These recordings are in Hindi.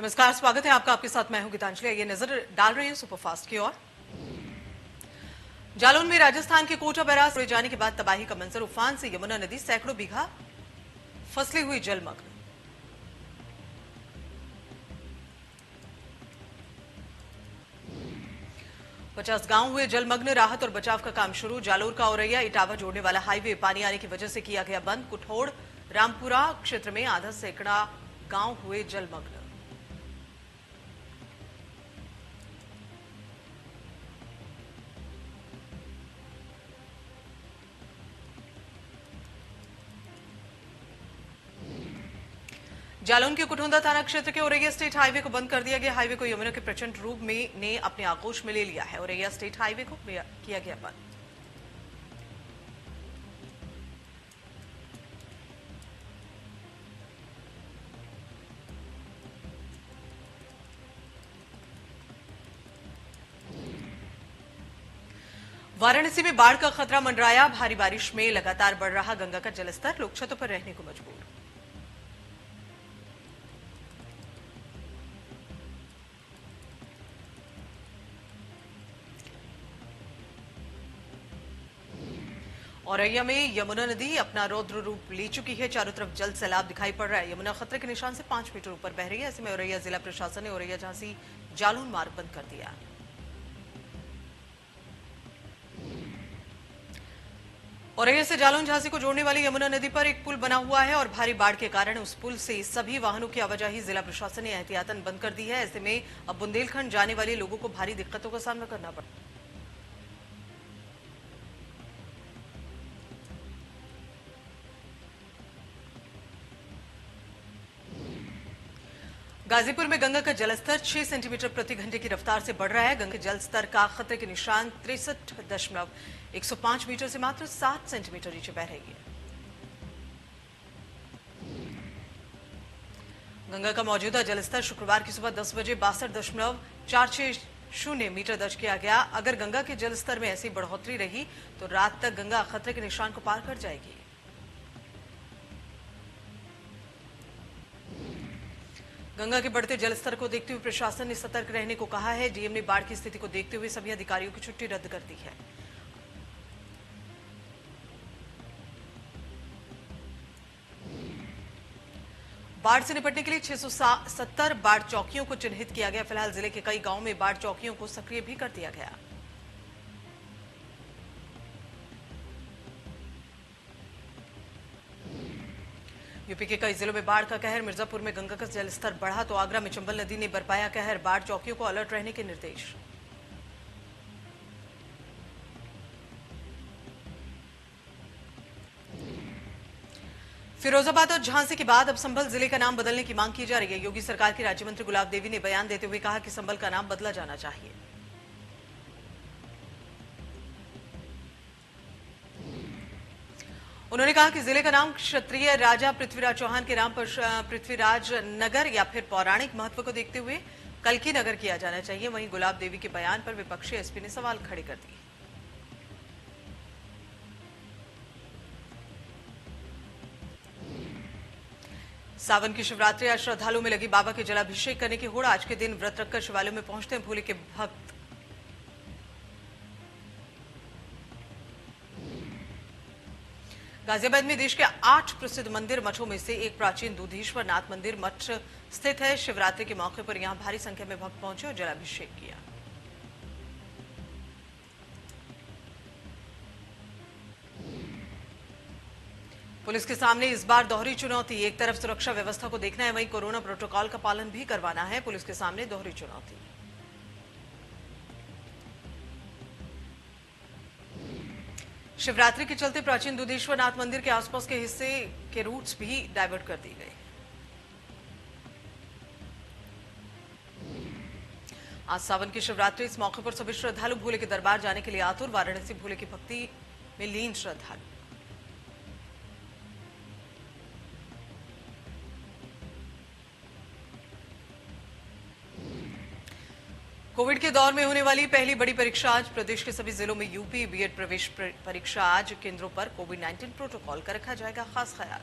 नमस्कार, स्वागत है आपका। आपके साथ मैं हूं गीतांजलि। ये नजर डाल रही है सुपरफास्ट की ओर। जालौन में राजस्थान के कोटा बैराज तोड़े जाने के बाद तबाही का मंजर। उफान से यमुना नदी सैकड़ों बीघा फसलें हुई जलमग्न। पचास गांव हुए जलमग्न। राहत और बचाव का काम शुरू। जालोर का औरैया इटावा जोड़ने वाला हाईवे पानी आने की वजह से किया गया बंद। कुठोड़ रामपुरा क्षेत्र में आधा सैकड़ा गांव हुए जलमग्न। जालौन के कुठुंदा थाना क्षेत्र के औरैया स्टेट हाईवे को बंद कर दिया गया। हाईवे को यमुना के प्रचंड रूप में ने अपने आगोश में ले लिया है। औरैया स्टेट हाईवे को किया गया बंद। वाराणसी में बाढ़ का खतरा मंडराया। भारी बारिश में लगातार बढ़ रहा गंगा का जलस्तर। लोग छतों पर रहने को मजबूर। औरैया में यमुना नदी अपना रौद्र रूप ले चुकी है। चारों तरफ जल सैलाब दिखाई पड़ रहा है। यमुना खतरे के निशान से 5 मीटर ऊपर बह रही है। ऐसे में औरैया जिला प्रशासन ने औरैया झांसी जालौन मार्ग बंद कर दिया। औरैया से जालौन झांसी को जोड़ने वाली यमुना नदी पर एक पुल बना हुआ है और भारी बाढ़ के कारण उस पुल से सभी वाहनों की आवाजाही जिला प्रशासन ने एहतियातन बंद कर दी है। ऐसे में अब बुंदेलखंड जाने वाले लोगों को भारी दिक्कतों का सामना करना पड़ा। गाजीपुर में गंगा का जलस्तर 6 सेंटीमीटर प्रति घंटे की रफ्तार से बढ़ रहा है। गंगा के जल स्तर का खतरे के निशान 63.105 मीटर से मात्र 7 सेंटीमीटर नीचे बह रही है। गंगा का मौजूदा जलस्तर शुक्रवार की सुबह 10 बजे 62.460 मीटर दर्ज किया गया। अगर गंगा के जलस्तर में ऐसी बढ़ोतरी रही तो रात तक गंगा खतरे के निशान को पार कर जाएगी। गंगा के बढ़ते जलस्तर को देखते हुए प्रशासन ने सतर्क रहने को कहा है। डीएम ने बाढ़ की स्थिति को देखते हुए सभी अधिकारियों की छुट्टी रद्द कर दी है। बाढ़ से निपटने के लिए 670 बाढ़ चौकियों को चिन्हित किया गया। फिलहाल जिले के कई गांवों में बाढ़ चौकियों को सक्रिय भी कर दिया गया। यूपी के कई जिलों में बाढ़ का कहर। मिर्जापुर में गंगा का जलस्तर बढ़ा तो आगरा में चंबल नदी ने बरपाया कहर। बाढ़ चौकियों को अलर्ट रहने के निर्देश। फिरोजाबाद और झांसी के बाद अब संभल जिले का नाम बदलने की मांग की जा रही है। योगी सरकार की राज्य मंत्री गुलाब देवी ने बयान देते हुए कहा कि संभल का नाम बदला जाना चाहिए। उन्होंने कहा कि जिले का नाम क्षत्रिय राजा पृथ्वीराज चौहान के नाम पर पृथ्वीराज नगर या फिर पौराणिक महत्व को देखते हुए कल्की नगर किया जाना चाहिए। वहीं गुलाब देवी के बयान पर विपक्षी एसपी ने सवाल खड़े कर दिए। सावन की शिवरात्रि आज श्रद्धालुओं में लगी बाबा के जलाभिषेक करने की होड़। आज के दिन व्रत रखकर शिवालयों में पहुंचते हैं भोले के भक्त। गाजियाबाद में देश के 8 प्रसिद्ध मंदिर मठों में से एक प्राचीन दूधेश्वर नाथ मंदिर मठ स्थित है। शिवरात्रि के मौके पर यहां भारी संख्या में भक्त पहुंचे और जलाभिषेक किया। पुलिस के सामने इस बार दोहरी चुनौती। एक तरफ सुरक्षा व्यवस्था को देखना है, वहीं कोरोना प्रोटोकॉल का पालन भी करवाना है। पुलिस के सामने दोहरी चुनौती। शिवरात्रि के चलते प्राचीन दूधेश्वर नाथ मंदिर के आसपास के हिस्से के रूट्स भी डाइवर्ट कर दिए गए। आज सावन की शिवरात्रि। इस मौके पर सभी श्रद्धालु भोले के दरबार जाने के लिए आतुर। वाराणसी भोले की भक्ति में लीन श्रद्धालु। कोविड के दौर में होने वाली पहली बड़ी परीक्षा आज। प्रदेश के सभी जिलों में यूपी बीएड प्रवेश परीक्षा आज। केंद्रों पर कोविड-19 प्रोटोकॉल का रखा जाएगा खास ख्याल।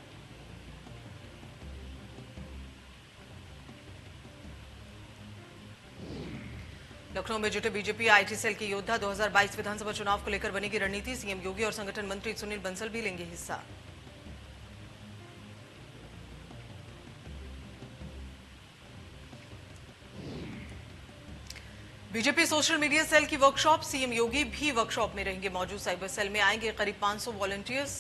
लखनऊ में जुटे बीजेपी आईटी सेल के योद्धा 2022 विधानसभा चुनाव को लेकर बनेगी रणनीति। सीएम योगी और संगठन मंत्री सुनील बंसल भी लेंगे हिस्सा। बीजेपी सोशल मीडिया सेल की वर्कशॉप। सीएम योगी भी वर्कशॉप में रहेंगे मौजूद। साइबर सेल में आएंगे करीब 500 वॉलंटियर्स।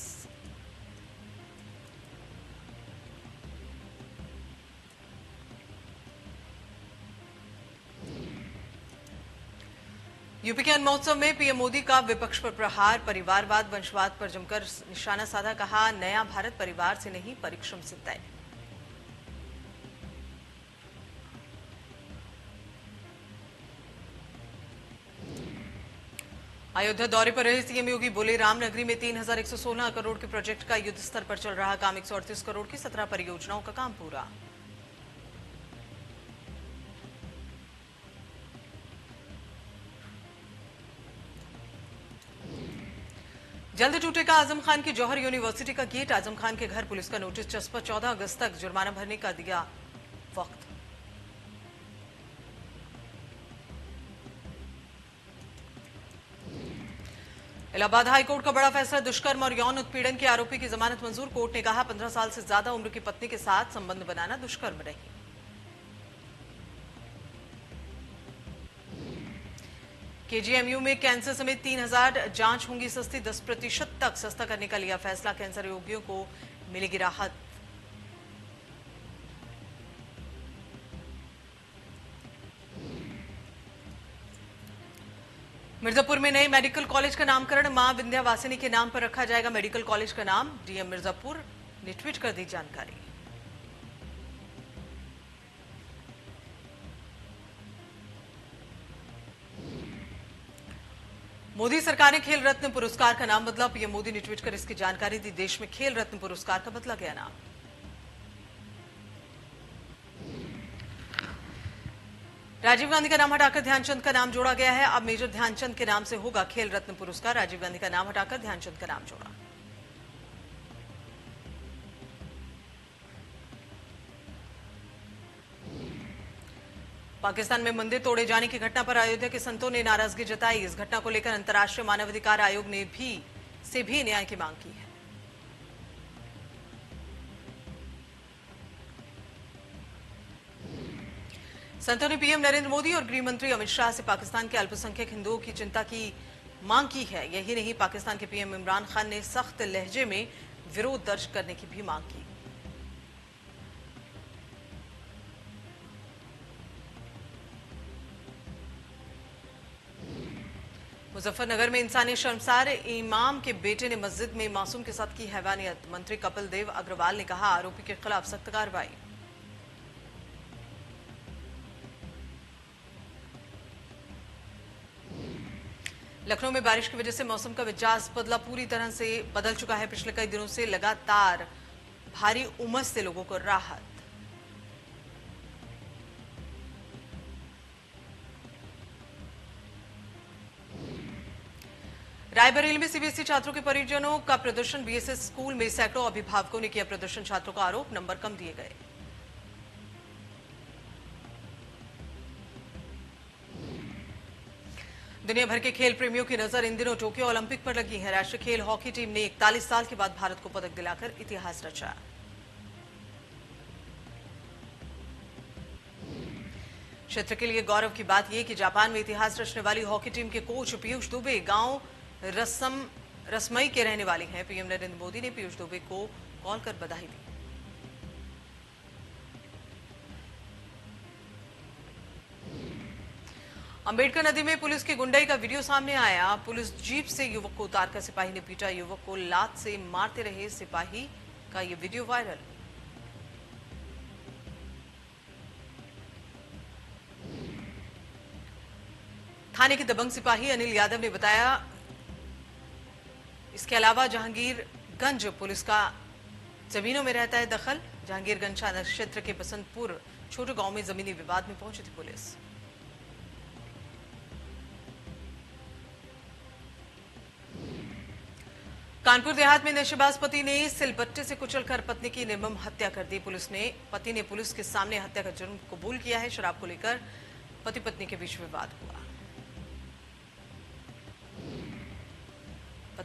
यूपी के अन्न महोत्सव में पीएम मोदी का विपक्ष पर प्रहार। परिवारवाद वंशवाद पर जमकर निशाना साधा। कहा, नया भारत परिवार से नहीं परिश्रम से तय। अयोध्या दौरे पर रहे सीएम योगी। बोले, रामनगरी में 3116 करोड़ के प्रोजेक्ट का युद्ध स्तर पर चल रहा काम। 138 करोड़ की 17 परियोजनाओं का काम पूरा। जल्द टूटेगा आजम खान की जौहर यूनिवर्सिटी का गेट। आजम खान के घर पुलिस का नोटिस चस्पा। 14 अगस्त तक जुर्माना भरने का दिया वक्त। इलाहाबाद हाईकोर्ट का बड़ा फैसला। दुष्कर्म और यौन उत्पीड़न के आरोपी की जमानत मंजूर। कोर्ट ने कहा, 15 साल से ज्यादा उम्र की पत्नी के साथ संबंध बनाना दुष्कर्म नहीं। केजीएमयू में कैंसर समेत 3000 जांच होंगी सस्ती। 10% तक सस्ता करने का लिया फैसला। कैंसर रोगियों को मिलेगी राहत। मिर्जापुर में नए मेडिकल कॉलेज का नामकरण। मां विंध्यवासिनी के नाम पर रखा जाएगा मेडिकल कॉलेज का नाम। डीएम मिर्जापुर ने ट्वीट कर दी जानकारी। मोदी सरकार ने खेल रत्न पुरस्कार का नाम बदला। पीएम मोदी ने ट्वीट कर इसकी जानकारी दी। देश में खेल रत्न पुरस्कार का बदला गया नाम। राजीव गांधी का नाम हटाकर ध्यानचंद का नाम जोड़ा गया है। अब मेजर ध्यानचंद के नाम से होगा खेल रत्न पुरस्कार। राजीव गांधी का नाम हटाकर ध्यानचंद का नाम जोड़ा। पाकिस्तान में मंदिर तोड़े जाने की घटना पर अयोध्या के संतों ने नाराजगी जताई। इस घटना को लेकर अंतर्राष्ट्रीय मानवाधिकार आयोग ने भी न्याय की मांग की है। संतों ने पीएम नरेंद्र मोदी और गृह मंत्री अमित शाह से पाकिस्तान के अल्पसंख्यक हिंदुओं की चिंता की मांग की है। यही नहीं, पाकिस्तान के पीएम इमरान खान ने सख्त लहजे में विरोध दर्ज करने की भी मांग की। मुजफ्फरनगर में इंसानी शर्मसार। इमाम के बेटे ने मस्जिद में मासूम के साथ की हैवानियत। मंत्री कपिल देव अग्रवाल ने कहा, आरोपी के खिलाफ सख्त कार्रवाई। लखनऊ में बारिश की वजह से मौसम का मिजाज बदला। पूरी तरह से बदल चुका है। पिछले कई दिनों से लगातार भारी उमस से लोगों को राहत। रायबरेली में सीबीएसई छात्रों के परिजनों का प्रदर्शन। बीएसएस स्कूल में सैकड़ों अभिभावकों ने किया प्रदर्शन। छात्रों का आरोप, नंबर कम दिए गए। दुनिया भर के खेल प्रेमियों की नजर इन दिनों टोक्यो ओलंपिक पर लगी है। राष्ट्रीय खेल हॉकी टीम ने 41 साल के बाद भारत को पदक दिलाकर इतिहास रचा। क्षेत्र के लिए गौरव की बात यह कि जापान में इतिहास रचने वाली हॉकी टीम के कोच पीयूष दुबे गांव रसमई के रहने वाले हैं। पीएम नरेंद्र मोदी ने पीयूष दुबे को कॉल कर बधाई दी। अंबेडकर नदी में पुलिस की गुंडाई का वीडियो सामने आया। पुलिस जीप से युवक को उतारकर सिपाही ने पीटा। युवक को लात से मारते रहे सिपाही का यह वीडियो वायरल। थाने के दबंग सिपाही अनिल यादव ने बताया, इसके अलावा जहांगीरगंज पुलिस का जमीनों में रहता है दखल। जहांगीरगंज थाना क्षेत्र के बसंतपुर छोटे गांव में जमीनी विवाद में पहुंची थी पुलिस। कानपुर देहात में नशेबाज पति ने सिलबट्टे से कुचलकर पत्नी की निर्मम हत्या कर दी। पति ने पुलिस के सामने हत्या का जुर्म कबूल किया है। शराब को लेकर पति पत्नी के बीच विवाद हुआ।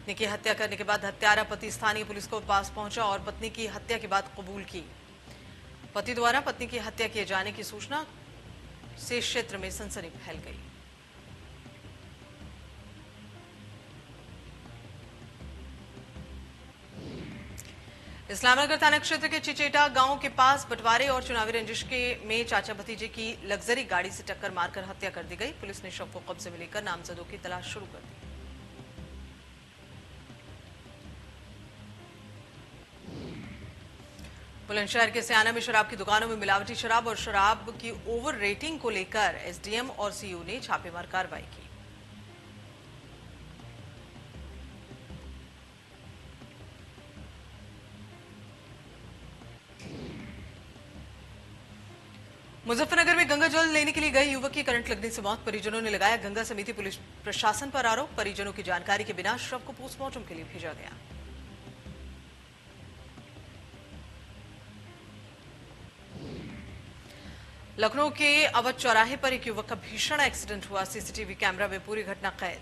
पत्नी की हत्या करने के बाद हत्यारा पति स्थानीय पुलिस को पास पहुंचा और पत्नी की हत्या की बात कबूल की। पति द्वारा पत्नी की हत्या किए जाने की सूचना से क्षेत्र में सनसनी फैल गई। इस्लामनगर थाना क्षेत्र के चिचेटा गांव के पास बंटवारे और चुनावी रंजिश में चाचा भतीजे की लग्जरी गाड़ी से टक्कर मारकर हत्या कर दी गई। पुलिस ने शव को कब्जे में लेकर नामजदों की तलाश शुरू कर दी। बुलंदशहर के सियाना में शराब की दुकानों में मिलावटी शराब और शराब की ओवर रेटिंग को लेकर एसडीएम और सीयू ने छापेमार कार्रवाई की। मुजफ्फरनगर में गंगा जल लेने के लिए गए युवक की करंट लगने से मौत। परिजनों ने लगाया गंगा समिति पुलिस प्रशासन पर आरोप। परिजनों की जानकारी के बिना शव को पोस्टमार्टम के लिए भेजा गया। लखनऊ के अवध चौराहे पर एक युवक का भीषण एक्सीडेंट हुआ। सीसीटीवी कैमरा में पूरी घटना कैद।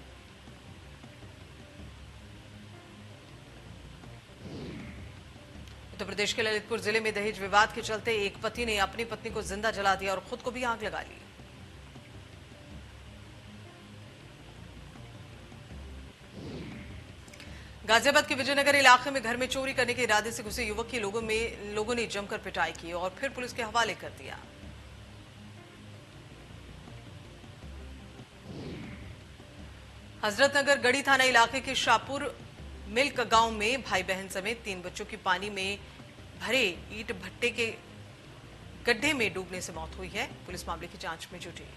उत्तर प्रदेश के ललितपुर जिले में दहेज विवाद के चलते एक पति ने अपनी पत्नी को जिंदा जला दिया और खुद को भी आग लगा ली। गाजियाबाद के विजयनगर इलाके में घर में चोरी करने के इरादे से घुसे युवक की लोगों ने जमकर पिटाई की और फिर पुलिस के हवाले कर दिया। हजरतनगर गढ़ी थाना इलाके के शाहपुर मिल्क गांव में भाई बहन समेत 3 बच्चों की पानी में भरे ईंट भट्टे के गड्ढे में डूबने से मौत हुई है। पुलिस मामले की जांच में जुटी।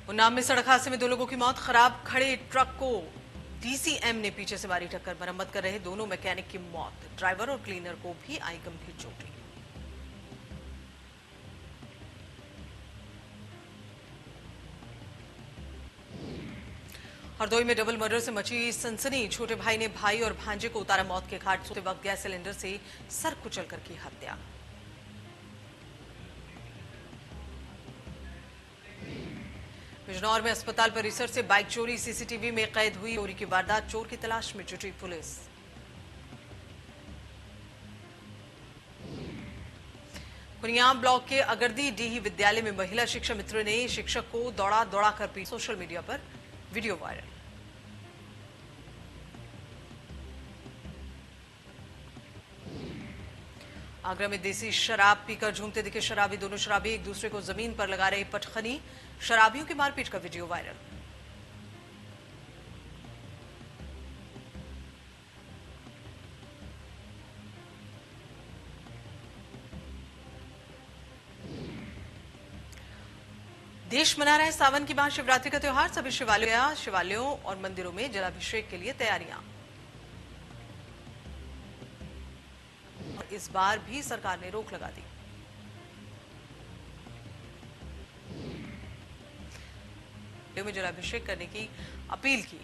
उन्नाव में सड़क हादसे में 2 लोगों की मौत। खराब खड़े ट्रक को डीसीएम ने पीछे से मारी टक्कर। मरम्मत कर रहे दोनों मैकेनिक की मौत। ड्राइवर और क्लीनर को भी आई गंभीर चोटें। हरदोई में डबल मर्डर से मची सनसनी। छोटे भाई ने भाई और भांजे को उतारा मौत के घाट। सोते वक्त गैस सिलेंडर से सर कुचलकर की हत्या। बिजनौर में अस्पताल परिसर से बाइक चोरी। सीसीटीवी में कैद हुई चोरी की वारदात। चोर की तलाश में जुटी पुलिस। कुनियाम ब्लॉक के अगरदी डीही विद्यालय में महिला शिक्षा मित्र ने शिक्षक को दौड़ा दौड़ा कर पीटा। सोशल मीडिया पर वीडियो वायरल। आगरा में देसी शराब पीकर झूमते दिखे शराबी। दोनों शराबी एक दूसरे को जमीन पर लगा रहे पटखनी। शराबियों की मारपीट का वीडियो वायरल। देश मना रहा है सावन की महाशिवरात्रि का त्योहार। सभी शिवालयों और मंदिरों में जलाभिषेक के लिए तैयारियां। इस बार भी सरकार ने रोक लगा दी। में जलाभिषेक करने की अपील की।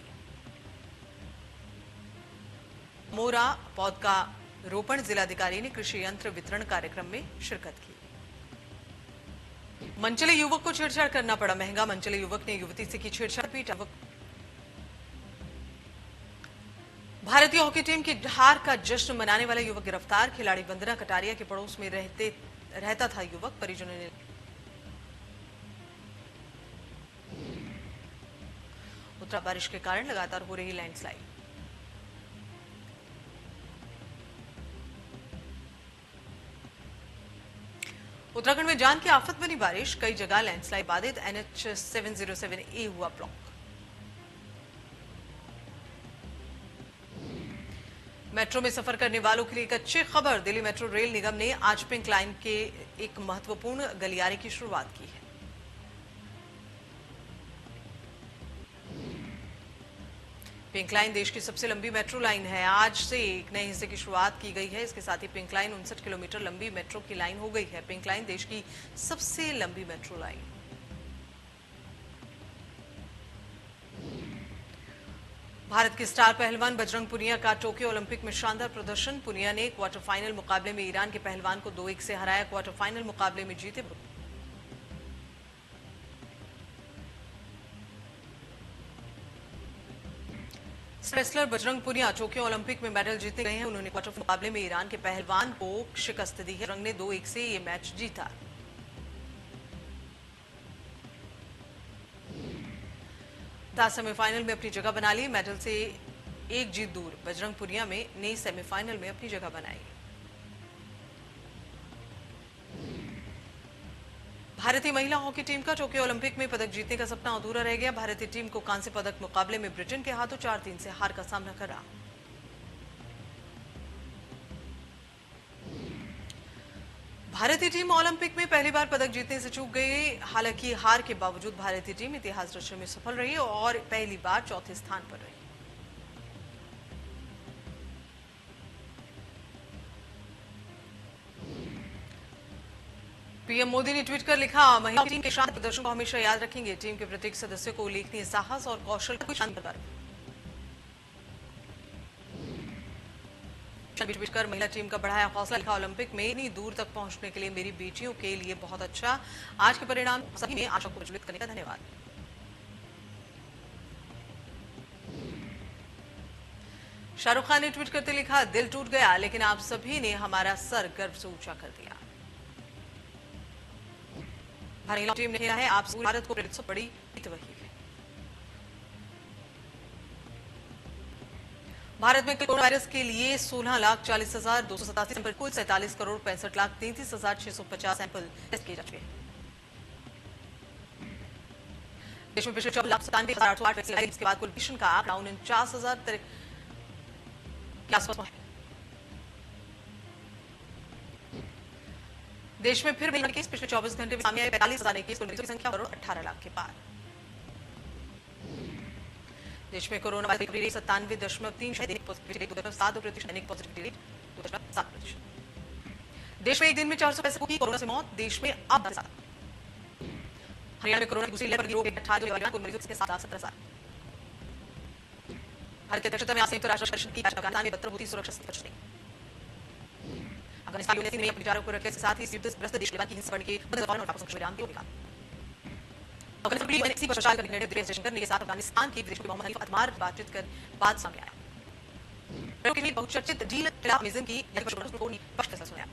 मोरा पौध का रोपण जिलाधिकारी ने कृषि यंत्र वितरण कार्यक्रम में शिरकत की। मनचले युवक को छेड़छाड़ करना पड़ा महंगा। मनचले युवक ने युवती से की छेड़छाड़। पीटा। भारतीय हॉकी टीम की हार का जश्न मनाने वाला युवक गिरफ्तार। खिलाड़ी वंदना कटारिया के पड़ोस में रहता था युवक। परिजनों ने उत्तरा बारिश के कारण लगातार हो रही लैंडस्लाइड। उत्तराखंड में जान की आफत बनी बारिश। कई जगह लैंडस्लाइड बाधित। NH 707A हुआ ब्लॉक। मेट्रो में सफर करने वालों के लिए एक अच्छी खबर। दिल्ली मेट्रो रेल निगम ने आज पिंक लाइन के एक महत्वपूर्ण गलियारे की शुरुआत की है। पिंक लाइन देश की सबसे लंबी मेट्रो लाइन है। आज से एक नए हिस्से की शुरुआत की गई है। इसके साथ ही पिंक लाइन 59 किलोमीटर लंबी मेट्रो की लाइन हो गई है। पिंक लाइन देश की सबसे लंबी मेट्रो लाइन। भारत के स्टार पहलवान बजरंग पुनिया का टोक्यो ओलंपिक में शानदार प्रदर्शन। पुनिया ने क्वार्टर फाइनल मुकाबले में ईरान के पहलवान को 2-1 से हराया। क्वार्टर फाइनल मुकाबले में जीते। Wrestler Bajrang Punia Tokyo Olympic में मेडल जीतने गए हैं। उन्होंने क्वार्टर मुकाबले में ईरान के पहलवान को शिकस्त दी है। बजरंग ने 2-1 से ये मैच जीता। सेमीफाइनल में अपनी जगह बना ली। मेडल से एक जीत दूर बजरंग पुनिया ने सेमीफाइनल में अपनी जगह बनाई। भारतीय महिला हॉकी टीम का टोक्यो ओलंपिक में पदक जीतने का सपना अधूरा रह गया। भारतीय टीम को कांस्य पदक मुकाबले में ब्रिटेन के हाथों 4-3 से हार का सामना करना। भारतीय टीम ओलंपिक में पहली बार पदक जीतने से चूक गई। हालांकि हार के बावजूद भारतीय टीम इतिहास रचने में सफल रही और पहली बार चौथे स्थान पर रही। पीएम मोदी ने ट्वीट कर लिखा, महिला टीम के शानदार प्रदर्शन को हमेशा याद रखेंगे। टीम के प्रत्येक सदस्य को उल्लेखनीय साहस और कौशल का शानदार ट्वीट कर महिला टीम का बढ़ाया हौसला। लिखा, ओलंपिक में इतनी दूर तक पहुंचने के लिए मेरी बेटियों के लिए बहुत अच्छा। आज के परिणाम सभी में आशा को प्रज्वलित करने का धन्यवाद। शाहरुख खान ने ट्वीट करते लिखा, दिल टूट गया लेकिन आप सभी ने हमारा सर गर्व से ऊंचा कर दिया। महिला टीम ने खेला है, आप भारत को प्रेरित बड़ी जीत वही है। भारत में कोरोना वायरस के लिए 16,40,287 सैंपल, कुल 47,65,33,650 सैंपल टेस्ट किए जा चुके हैं। देश में पिछले 24,97,808 वैक्सीन आई। इसके बाद कुल मिशन का आंकड़ा 49,000 के आसपास है। देश में फिर मिलने केस पिछले 24 घंटे में सामने आए। 45,000 केस, कुल मरीजों की संख्या 18 लाख के पार। देश में कोरोना वायरस रिकवरी रेट 97.3%, दैनिक पॉजिटिविटी रेट 2.7%, दैनिक पॉजिटिविटी रेट 2.7%। देश में एक दिन में 465 की कोरोना से मौत। देश में अब हरियाणा में कोरोना की दूसरी लहर पर गिरोह 18 कुल मरीजों के साथ 17,000। भारत की अध्यक्षता में आज संयुक्त राष्ट्र परिषद की अफगानिस्तान में बदतर सुरक्षा स्थिति। अफगानिस्तान ने अपने विचारों को रखने के साथ ही युद्धग्रस्त देश की हिंसा बढ़ने के विराम दिया। अफगानिस्तान पर का निर्णय विदेश जयशंकर के साथ अफगानिस्तान की विदेश मंत्री मोहम्मद हनीफ अतमार बातचीत कर बाद सामने आया। बहुचर्चित डील अमेज़न की फैसला सुनाया।